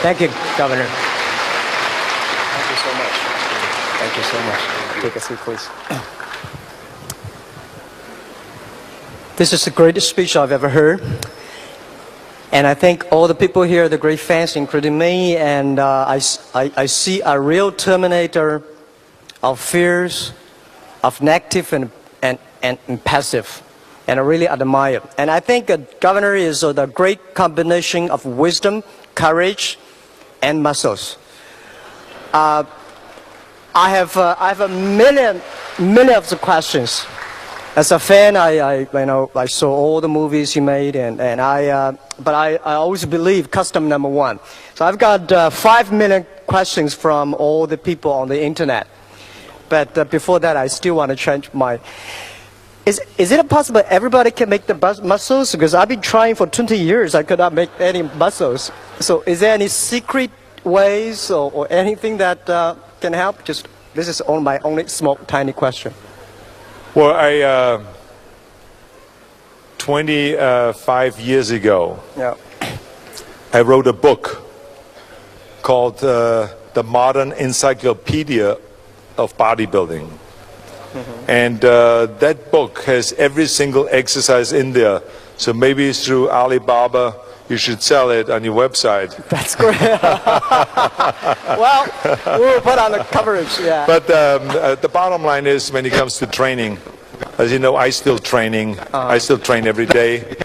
Thank you, Governor. Thank you so much. Thank you so much. Take a seat, please. This is the greatest speech I've ever heard. And I think all the people here are the great fans, including me. And I see a real terminator of fears, of negative and passive. And I really admire it. And I think a governor is the great combination of wisdom, courage, and muscles. I have a million of the questions. As a fan, I saw all the movies you made, but I always believe custom number one. So I've got 5 million questions from all the people on the internet. But before that, I still want to change my. Is it possible everybody can make the muscles? Because I've been trying for 20 years, I could not make any muscles. So is there any secret ways or anything that can help? Just this is my only small, tiny question. Well, 25 years ago, I wrote a book called The Modern Encyclopedia of Bodybuilding. And that book has every single exercise in there. So maybe through Alibaba, you should sell it on your website. That's great. Well, we'll put on the coverage, yeah. But the bottom line is, when it comes to training, as you know, I still train every day.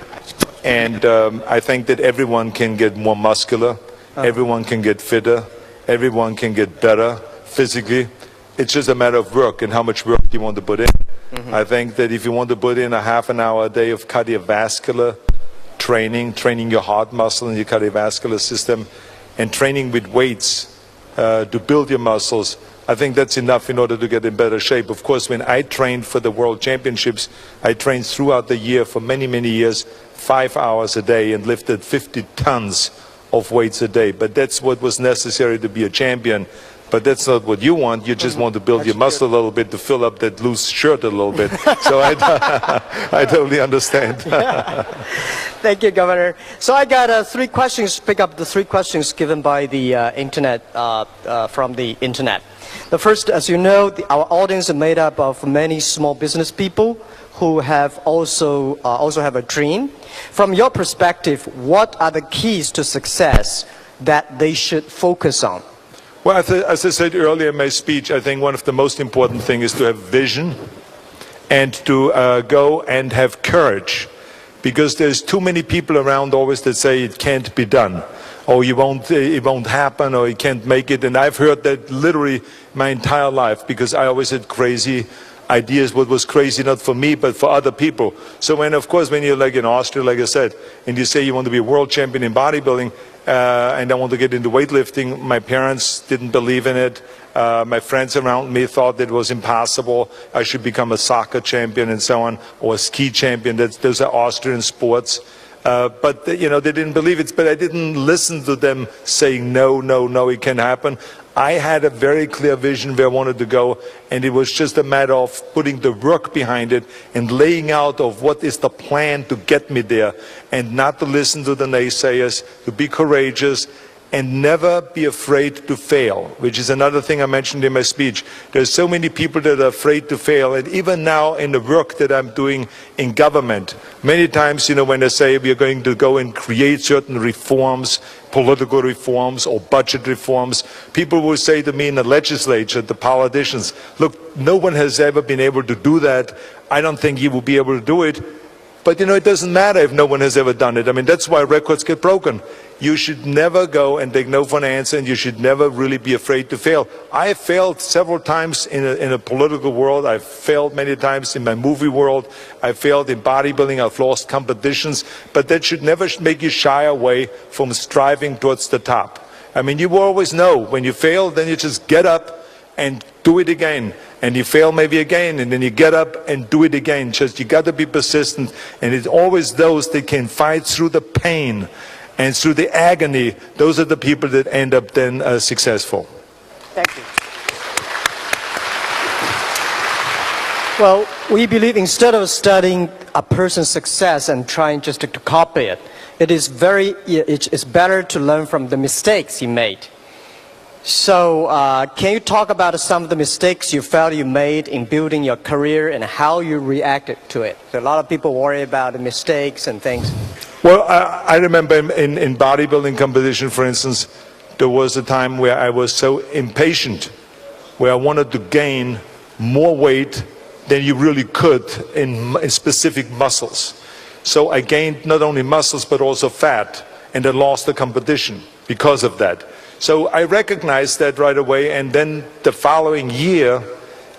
And I think that everyone can get more muscular, everyone can get fitter, everyone can get better physically. It's just a matter of work and how much work you want to put in. I think that if you want to put in a half an hour a day of cardiovascular training your heart muscle and your cardiovascular system, and training with weights to build your muscles, I think that's enough in order to get in better shape. Of course, when I trained for the World Championships, I trained throughout the year for many, many years, 5 hours a day, and lifted 50 tons of weights a day. But that's what was necessary to be a champion. But that's not what you want. You just want to build your muscle a little bit to fill up that loose shirt a little bit. So I totally understand. Thank you, Governor. So I got 3 questions, pick up the 3 questions given by the internet, from the internet. The first, as you know, our audience is made up of many small business people who have also have a dream. From your perspective, what are the keys to success that they should focus on? Well, as I said earlier in my speech, I think one of the most important things is to have vision and to go and have courage, because there's too many people around always that say it can't be done, or it won't happen, or you can't make it. And I've heard that literally my entire life, because I always had crazy ideas. What was crazy not for me but for other people. So when you're like in Austria, like I said, and you say you want to be a world champion in bodybuilding, and I want to get into weightlifting, my parents didn't believe in it. My friends around me thought it was impossible. I should become a soccer champion and so on, or a ski champion. Those are Austrian sports. But they didn't believe it. But I didn't listen to them saying, no, it can happen. I had a very clear vision where I wanted to go, and it was just a matter of putting the work behind it and laying out of what is the plan to get me there, and not to listen to the naysayers, to be courageous, and never be afraid to fail, which is another thing I mentioned in my speech. There's so many people that are afraid to fail, and even now in the work that I'm doing in government, many times, when they say we are going to go and create certain reforms, political reforms or budget reforms, people will say to me in the legislature, the politicians, look, no one has ever been able to do that. I don't think you will be able to do it. But it doesn't matter if no one has ever done it. I mean, that's why records get broken. You should never go and take no for an answer, and you should never really be afraid to fail. I have failed several times in a political world. I've failed many times in my movie world. I've failed in bodybuilding. I've lost competitions. But that should never make you shy away from striving towards the top. I mean, you will always know when you fail, then you just get up and do it again. And you fail maybe again, and then you get up and do it again. Just you got to be persistent, and it's always those that can fight through the pain and through the agony. Those are the people that end up then successful. Thank you. Well, we believe instead of studying a person's success and trying just to copy it, it's better to learn from the mistakes you made. So can you talk about some of the mistakes you felt you made in building your career and how you reacted to it? So a lot of people worry about the mistakes and things. Well, I remember in bodybuilding competition, for instance, there was a time where I was so impatient, where I wanted to gain more weight than you really could in specific muscles. So I gained not only muscles but also fat, and I lost the competition because of that. So I recognized that right away, and then the following year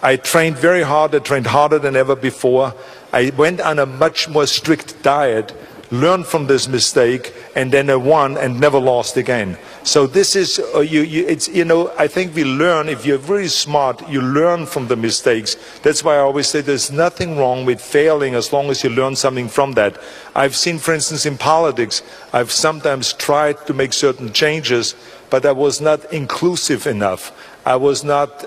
I trained very hard. I trained harder than ever before. I went on a much more strict diet, learned from this mistake, and then I won and never lost again. So this is, I think we learn, if you're really smart, you learn from the mistakes. That's why I always say there's nothing wrong with failing as long as you learn something from that. I've seen, for instance, in politics, I've sometimes tried to make certain changes, but I was not inclusive enough. I was not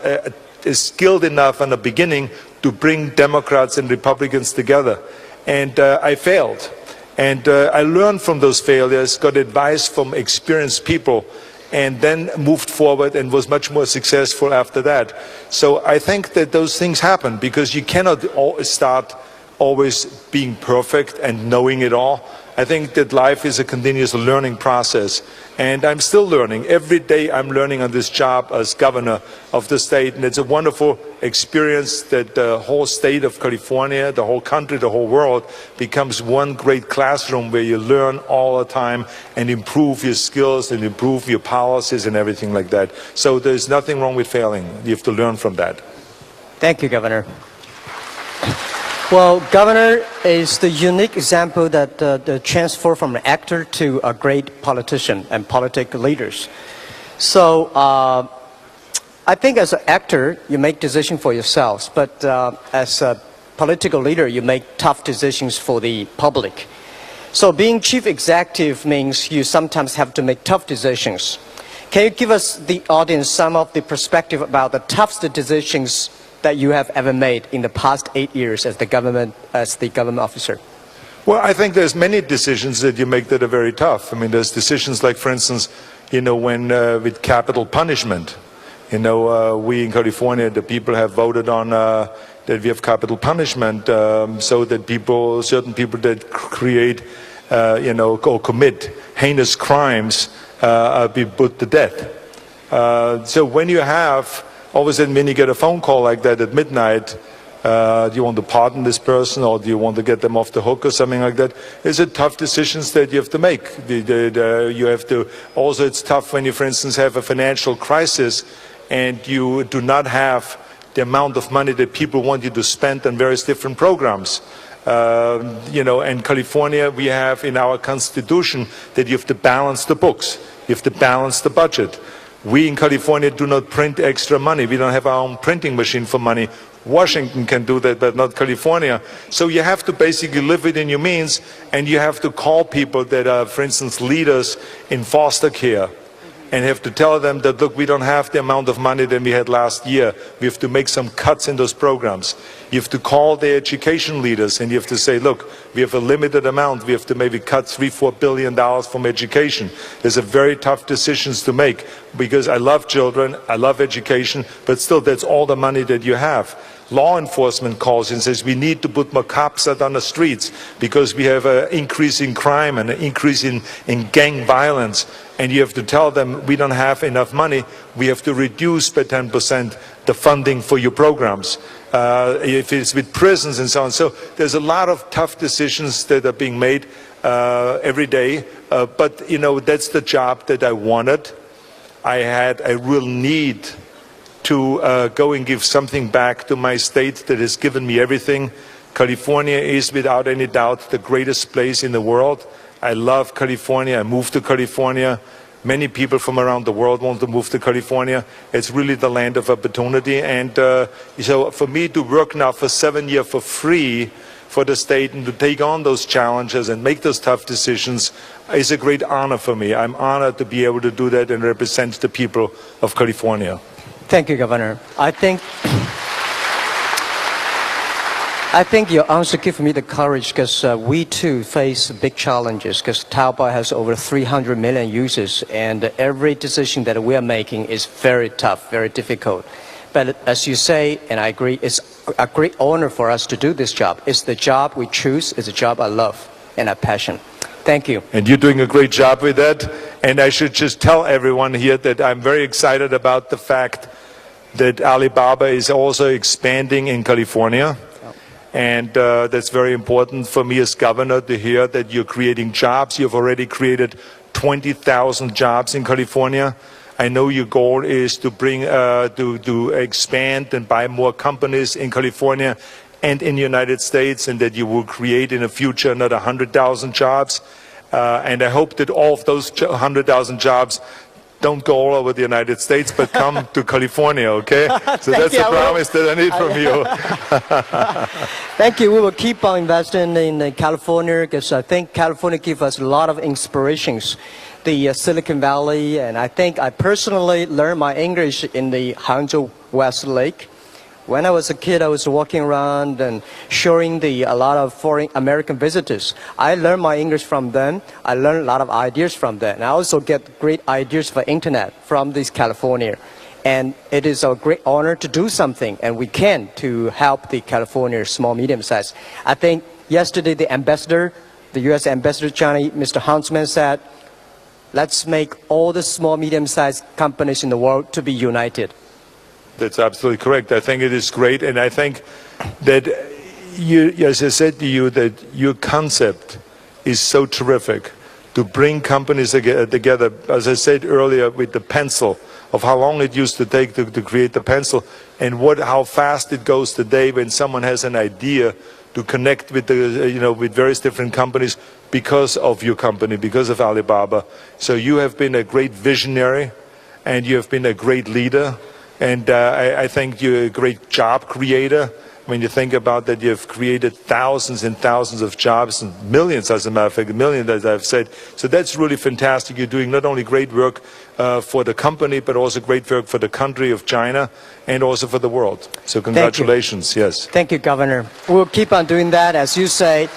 skilled enough in the beginning to bring Democrats and Republicans together. And I failed. And I learned from those failures, got advice from experienced people, and then moved forward and was much more successful after that. So I think that those things happen because you cannot start always being perfect and knowing it all. I think that life is a continuous learning process, and I'm still learning. Every day I'm learning on this job as governor of the state, and it's a wonderful experience that the whole state of California, the whole country, the whole world becomes one great classroom where you learn all the time and improve your skills and improve your policies and everything like that. So there's nothing wrong with failing. You have to learn from that. Thank you, Governor. Well, Governor is the unique example that the transfer from an actor to a great politician and political leaders. So I think as an actor, you make decisions for yourselves, but as a political leader, you make tough decisions for the public. So being chief executive means you sometimes have to make tough decisions. Can you give us, the audience, some of the perspective about the toughest decisions that you have ever made in the past 8 years as the government officer? Well, I think there's many decisions that you make that are very tough. I mean, there's decisions like, for instance, when with capital punishment. We in California, the people have voted on that we have capital punishment so that certain people that create, or commit heinous crimes be put to death. So when you have, all of a sudden, when you get a phone call like that at midnight, do you want to pardon this person or do you want to get them off the hook or something like that? These are tough decisions that you have to make. You have to, also it's tough when you, for instance, have a financial crisis and you do not have the amount of money that people want you to spend on various different programs. In California, we have in our constitution that you have to balance the books. You have to balance the budget. We in California do not print extra money. We don't have our own printing machine for money. Washington can do that, but not California. So you have to basically live within your means, and you have to call people that are, for instance, leaders in foster care, and have to tell them that, look, we don't have the amount of money that we had last year. We have to make some cuts in those programs. You have to call the education leaders and you have to say, look, we have a limited amount. We have to maybe cut $3-4 billion from education. There's a very tough decisions to make because I love children, I love education, but still that's all the money that you have. Law enforcement calls and says we need to put more cops out on the streets because we have an increase in crime and an increase in gang violence. And you have to tell them we don't have enough money. We have to reduce by 10% the funding for your programs. If it's with prisons and so on. So there's a lot of tough decisions that are being made every day. But, that's the job that I wanted. I had a real need to go and give something back to my state that has given me everything. California is without any doubt the greatest place in the world. I love California. I moved to California. Many people from around the world want to move to California. It's really the land of opportunity. And so for me to work now for 7 years for free for the state and to take on those challenges and make those tough decisions is a great honor for me. I'm honored to be able to do that and represent the people of California. Thank you, Governor. I think I think your answer gives me the courage because we too face big challenges because Taobao has over 300 million users and every decision that we are making is very tough, very difficult. But as you say, and I agree, it's a great honor for us to do this job. It's the job we choose, it's a job I love and I passion. Thank you. And you're doing a great job with that. And I should just tell everyone here that I'm very excited about the fact that Alibaba is also expanding in California. And that's very important for me as governor to hear that you're creating jobs. You've already created 20,000 jobs in California. I know your goal is to to expand and buy more companies in California and in the United States, and that you will create in the future another 100,000 jobs. And I hope that all of those 100,000 jobs don't go all over the United States, but come to California, okay? So that's the promise that I need from you. Thank you. We will keep on investing in California because I think California gives us a lot of inspirations. The Silicon Valley, and I think I personally learned my English in the Hangzhou West Lake. When I was a kid, I was walking around and showing a lot of foreign American visitors. I learned my English from them. I learned a lot of ideas from them. And I also get great ideas for internet from this California. And it is a great honor to do something, and we can, to help the California small, medium size. I think yesterday the ambassador, the U.S. ambassador to China, Mr. Huntsman, said, let's make all the small, medium-sized companies in the world to be united. That's absolutely correct. I think it is great, and I think that you, as I said to you, that your concept is so terrific to bring companies together. As I said earlier, with the pencil, of how long it used to take to create the pencil, and how fast it goes today when someone has an idea to connect with with various different companies because of your company, because of Alibaba. So you have been a great visionary, and you have been a great leader. And I think you're a great job creator. When you think about that, you've created thousands and thousands of jobs, and millions, as a matter of fact, millions, as I've said. So that's really fantastic. You're doing not only great work for the company, but also great work for the country of China and also for the world. So congratulations, yes. Thank you, Governor. We'll keep on doing that. As you say,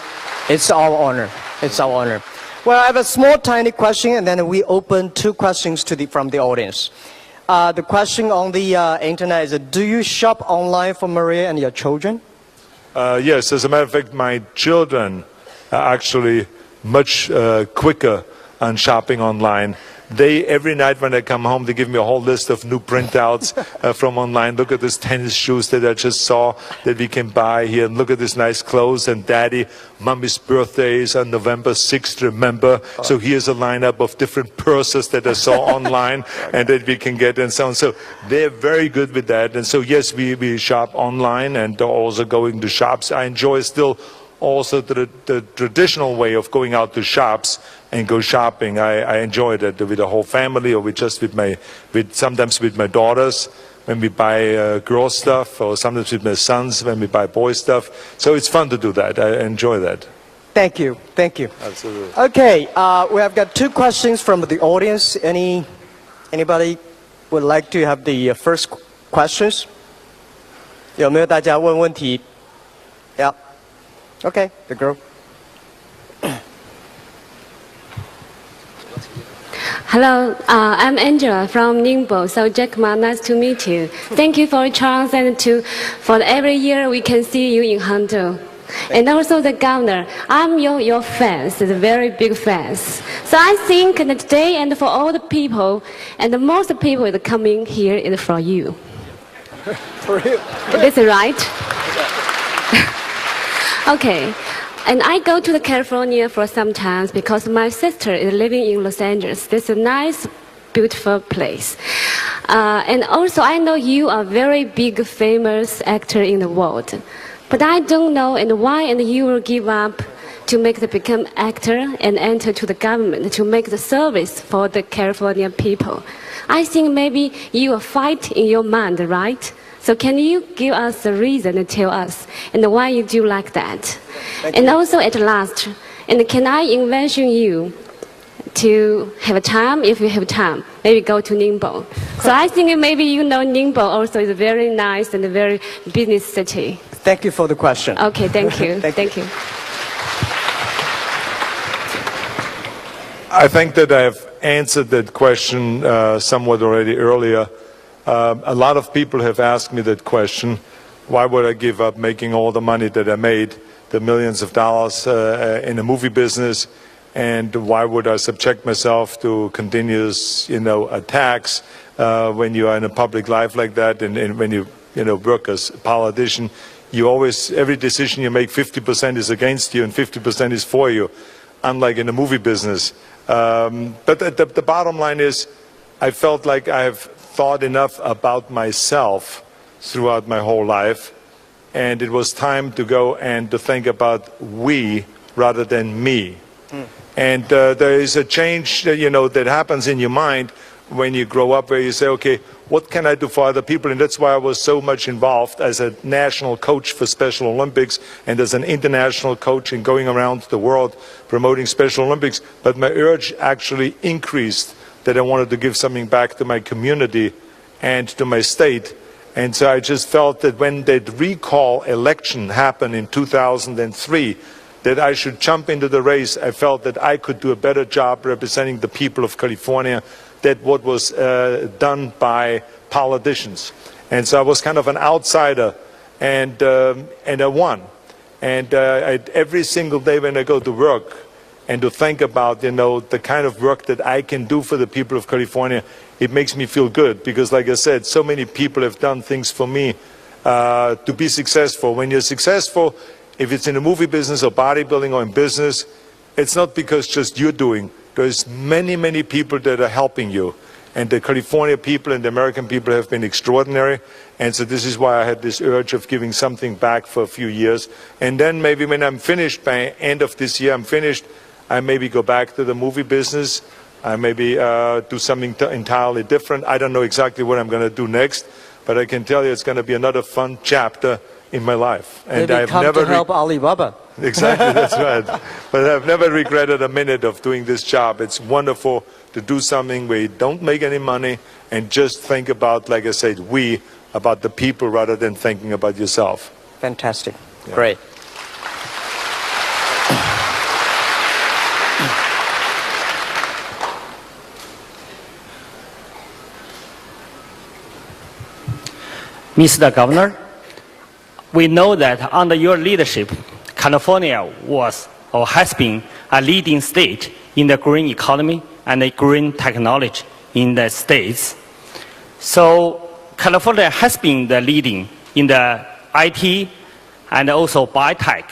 it's our honor. It's our honor. Well, I have a small, tiny question, and then we open 2 questions from the audience. The question on the internet is, do you shop online for Maria and your children? Yes, as a matter of fact, my children are actually much quicker on shopping online. Every night when I come home, they give me a whole list of new printouts from online. Look at these tennis shoes that I just saw that we can buy here. And look at this nice clothes. And Daddy, Mommy's birthday is on November 6th, remember? So here's a lineup of different purses that I saw online and that we can get and so on. So they're very good with that. And so, yes, we shop online and also going to shops. I enjoy still also the traditional way of going out to shops and go shopping. I enjoy that with the whole family, or sometimes with my daughters when we buy girl stuff, or sometimes with my sons when we buy boy stuff. So it's fun to do that. I enjoy that. Thank you. Thank you. Absolutely. Okay, we have got 2 questions from the audience. Anybody would like to have the first questions? 有没有大家问问题? Yeah. Okay, the girl. Hello, I'm Angela from Ningbo. So Jack Ma, nice to meet you. Thank you for a chance and for every year we can see you in Hangzhou. And also the governor, I'm your fans, the very big fans. So I think that today and for all the people, and the most people that coming here is for you. For you? Is it right? Okay. And I go to California for some time because my sister is living in Los Angeles. This is a nice, beautiful place. And also I know you are a very big, famous actor in the world. But I don't know why you will give up to become actor and enter to the government to make the service for the California people. I think maybe you are fight in your mind, right? So can you give us a reason and tell us why you do like that? And also at last, can I invitation you to have a time, if you have time, maybe go to Ningbo. So I think maybe you know Ningbo also is a very nice and a very business city. Thank you for the question. Okay, thank you. Thank you. I think that I have answered that question somewhat already earlier. A lot of people have asked me that question. Why would I give up making all the money that I made, the millions of dollars in the movie business, and why would I subject myself to continuous, attacks when you are in a public life like that, and when you, work as a politician, you always, every decision you make, 50% is against you and 50% is for you, unlike in the movie business. But the bottom line is, I felt like I have thought enough about myself throughout my whole life, and it was time to go and to think about we rather than me. And there is a change, that happens in your mind when you grow up, where you say, okay, what can I do for other people? And that's why I was so much involved as a national coach for Special Olympics and as an international coach in going around the world promoting Special Olympics. But my urge actually increased that I wanted to give something back to my community and to my state. And so I just felt that when that recall election happened in 2003, that I should jump into the race. I felt that I could do a better job representing the people of California than what was done by politicians. And so I was kind of an outsider, and I won. And every single day when I go to work and to think about, the kind of work that I can do for the people of California, it makes me feel good, because like I said, so many people have done things for me to be successful. When you're successful, if it's in the movie business or bodybuilding or in business, it's not because just you're doing. There's many, many people that are helping you. And the California people and the American people have been extraordinary. And so this is why I had this urge of giving something back for a few years. And then maybe when I'm finished, by end of this year I'm finished, I maybe go back to the movie business. I maybe do something entirely different. I don't know exactly what I'm going to do next, but I can tell you it's going to be another fun chapter in my life. And Maybe I've come never to help Alibaba. Exactly, that's right. But I've never regretted a minute of doing this job. It's wonderful to do something where you don't make any money and just think about, like I said, about the people rather than thinking about yourself. Fantastic. Yeah. Great. Mr. Governor, we know that under your leadership, California was or has been a leading state in the green economy and the green technology in the states. So California has been the leading in the IT and also biotech.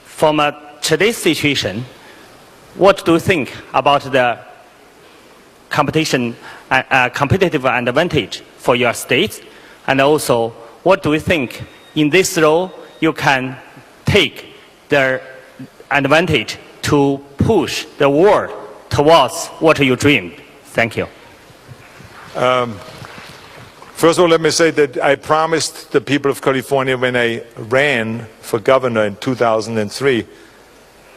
From today's situation, what do you think about the competitive advantage for your states? And also, what do you think in this role you can take the advantage to push the world towards what you dreamed? Thank you. First of all, let me say that I promised the people of California when I ran for governor in 2003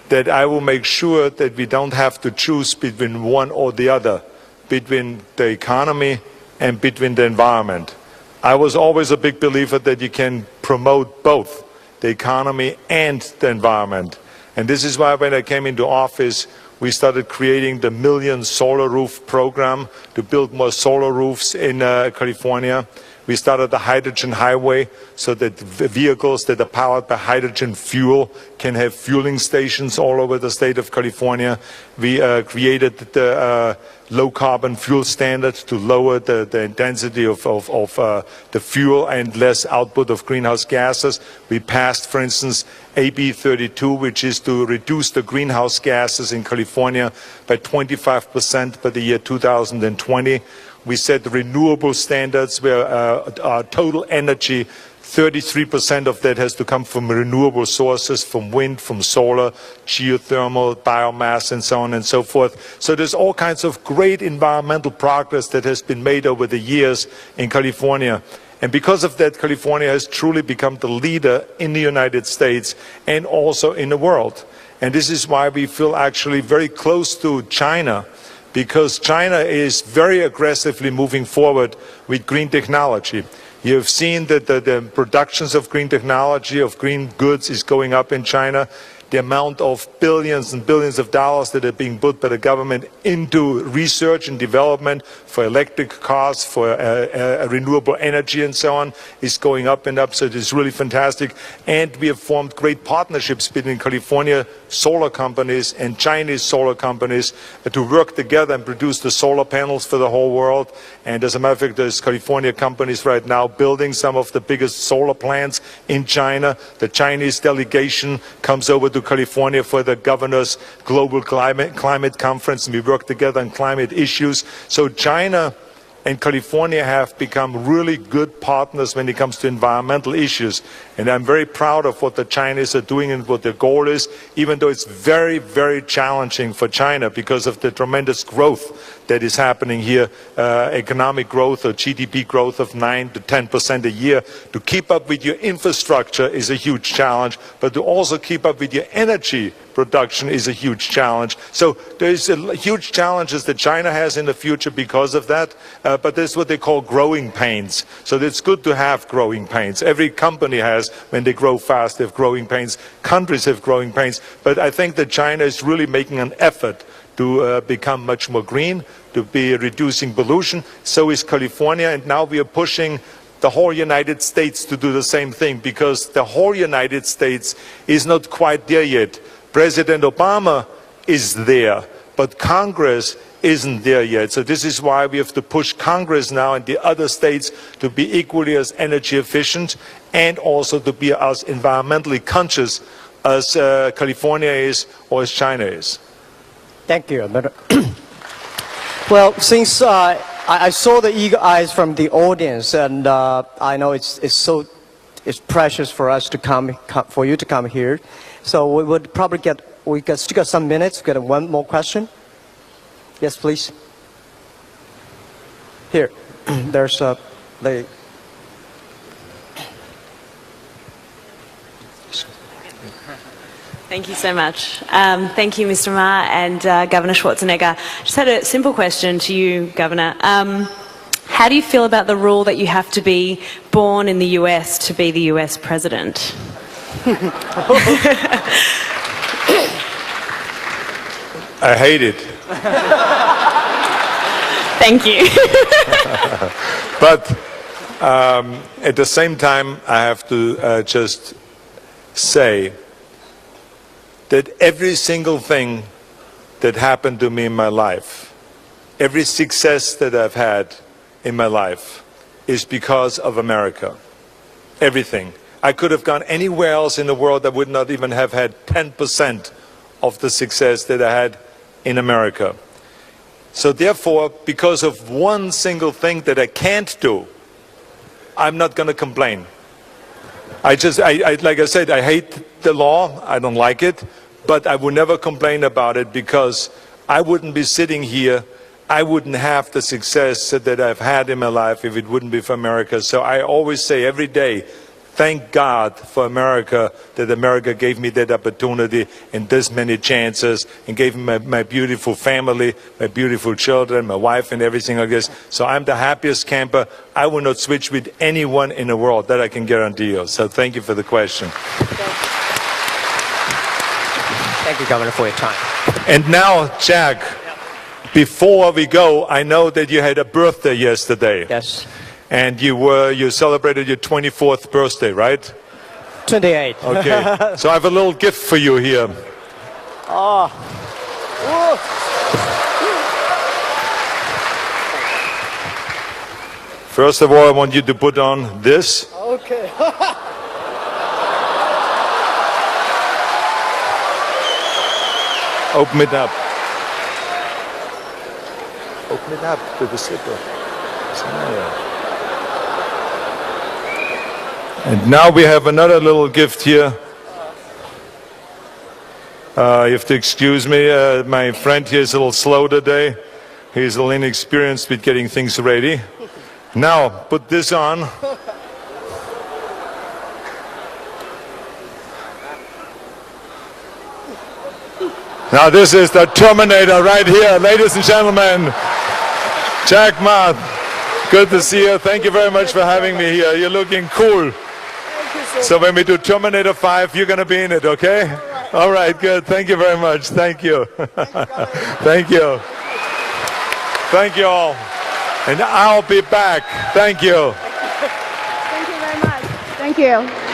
that I will make sure that we don't have to choose between one or the other, between the economy and between the environment. I was always a big believer that you can promote both the economy and the environment. And this is why when I came into office, we started creating the Million Solar Roof program to build more solar roofs in California. We started the hydrogen highway so that vehicles that are powered by hydrogen fuel can have fueling stations all over the state of California. We created the low carbon fuel standard to lower the intensity of the fuel and less output of greenhouse gases. We passed, for instance, AB 32, which is to reduce the greenhouse gases in California by 25% by the year 2020. We set renewable standards where our total energy, 33% of that has to come from renewable sources, from wind, from solar, geothermal, biomass, and so on and so forth. So there's all kinds of great environmental progress that has been made over the years in California. And because of that, California has truly become the leader in the United States and also in the world. And this is why we feel actually very close to China, because China is very aggressively moving forward with green technology. You've seen that the productions of green technology, of green goods is going up in China. The amount of billions and billions of dollars that are being put by the government into research and development for electric cars, for renewable energy and so on is going up and up. So it is really fantastic. And we have formed great partnerships between California solar companies and Chinese solar companies to work together and produce the solar panels for the whole world. And as a matter of fact, there's California companies right now building some of the biggest solar plants in China. The Chinese delegation comes over to California for the governor's global climate conference, and we work together on climate issues. So China and California have become really good partners when it comes to environmental issues. And I'm very proud of what the Chinese are doing and what their goal is, even though it's very, very challenging for China because of the tremendous growth that is happening here, economic growth or GDP growth of 9 to 10% a year. To keep up with your infrastructure is a huge challenge, but to also keep up with your energy production is a huge challenge. So there's huge challenges that China has in the future because of that, but there's what they call growing pains. So it's good to have growing pains. Every company has, when they grow fast, they have growing pains. Countries have growing pains. But I think that China is really making an effort to become much more green, to be reducing pollution. So is California, and now we are pushing the whole United States to do the same thing, because the whole United States is not quite there yet. President Obama is there, but Congress isn't there yet. So this is why we have to push Congress now and the other states to be equally as energy efficient and also to be as environmentally conscious as California is or as China is. Thank you. Well, since I saw the eager eyes from the audience, and I know it's precious for us to for you to come here. So we would probably still got some minutes. Get one more question. Yes, please. Here, there's the. Thank you so much. Thank you, Mr. Ma and Governor Schwarzenegger. Just had a simple question to you, Governor. How do you feel about the rule that you have to be born in the US to be the US president? I hate it. Thank you. But at the same time, I have to just say that every single thing that happened to me in my life, every success that I've had in my life is because of America. Everything. I could have gone anywhere else in the world. I would not even have had 10% of the success that I had in America. So therefore, because of one single thing that I can't do, I'm not going to complain. Like I said, I hate the law. I don't like it. But I would never complain about it, because I wouldn't be sitting here. I wouldn't have the success that I've had in my life if it wouldn't be for America. So I always say every day, thank God for America, that America gave me that opportunity and this many chances, and gave me my beautiful family, my beautiful children, my wife, and everything like this. So I'm the happiest camper. I will not switch with anyone in the world. That I can guarantee you. So thank you for the question. Thank you, Governor, for your time. And now, Jack, before we go, I know that you had a birthday yesterday. Yes. And you celebrated your 24th birthday, right? 28. Okay. So I have a little gift for you here. Oh. First of all, I want you to put on this. Okay. Open it up. Open it up to the zipper. And now we have another little gift here. You have to excuse me. My friend here is a little slow today. He's a little inexperienced with getting things ready. Now, put this on. Now this is the Terminator right here, ladies and gentlemen. Jack Ma. Good to see you. Thank you very much for having me here. You're looking cool. So when we do Terminator 5, you're going to be in it, okay? All right, good. Thank you very much. Thank you. Thank you. Thank you all. And I'll be back. Thank you. Thank you very much. Thank you.